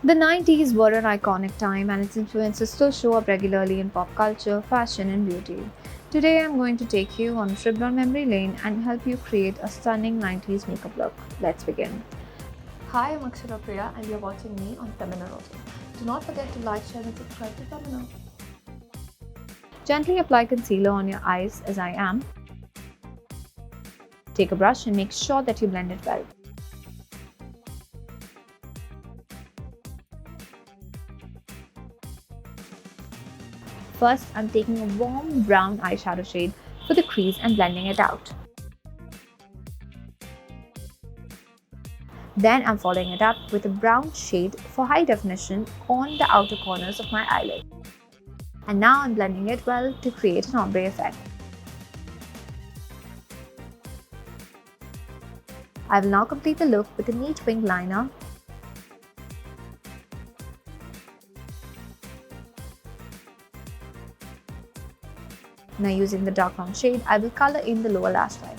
The 90s were an iconic time and its influences still show up regularly in pop culture, fashion, and beauty. Today I'm going to take you on a trip down memory lane and help you create a stunning 90s makeup look. Let's begin. Hi, I'm Akshara Priya and you're watching me on Femina. Do not forget to like, share, and subscribe to Femina. Gently apply concealer on your eyes as I am. Take a brush and make sure that you blend it well. First, I'm taking a warm brown eyeshadow shade for the crease and blending it out. Then I'm following it up with a brown shade for high definition on the outer corners of my eyelid. And now I'm blending it well to create an ombre effect. I will now complete the look with a neat wing liner. Now using the dark brown shade, I will color in the lower lash line.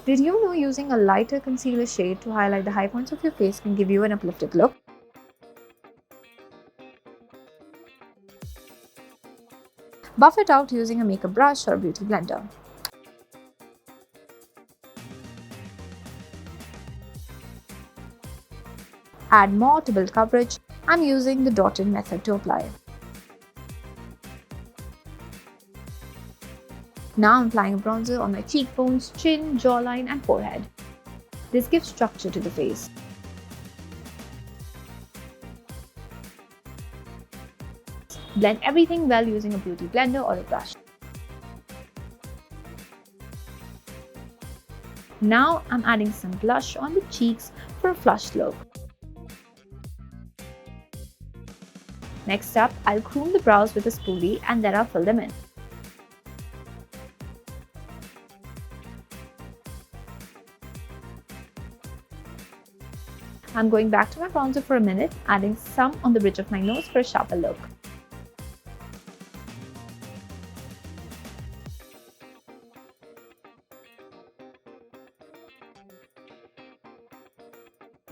Did you know using a lighter concealer shade to highlight the high points of your face can give you an uplifted look? Buff it out using a makeup brush or a beauty blender. Add more to build coverage. I'm using the dotted method to apply. Now I'm applying a bronzer on my cheekbones, chin, jawline and forehead. This gives structure to the face. Blend everything well using a beauty blender or a brush. Now I'm adding some blush on the cheeks for a flushed look. Next up, I'll groom the brows with a spoolie and then I'll fill them in. I'm going back to my bronzer for a minute, adding some on the bridge of my nose for a sharper look.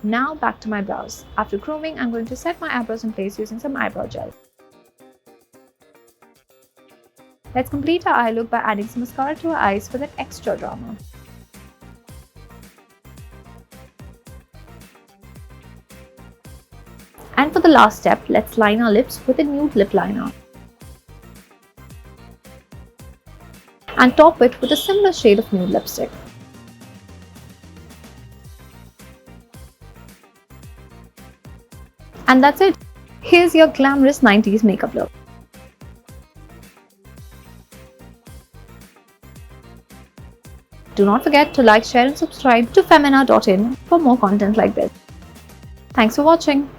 Now back to my brows. After grooming, I'm going to set my eyebrows in place using some eyebrow gel. Let's complete our eye look by adding some mascara to our eyes for that extra drama. And for the last step, let's line our lips with a nude lip liner. And top it with a similar shade of nude lipstick. And that's it. Here's your glamorous 90s makeup look. Do not forget to like, share and subscribe to Femina.in for more content like this. Thanks for watching.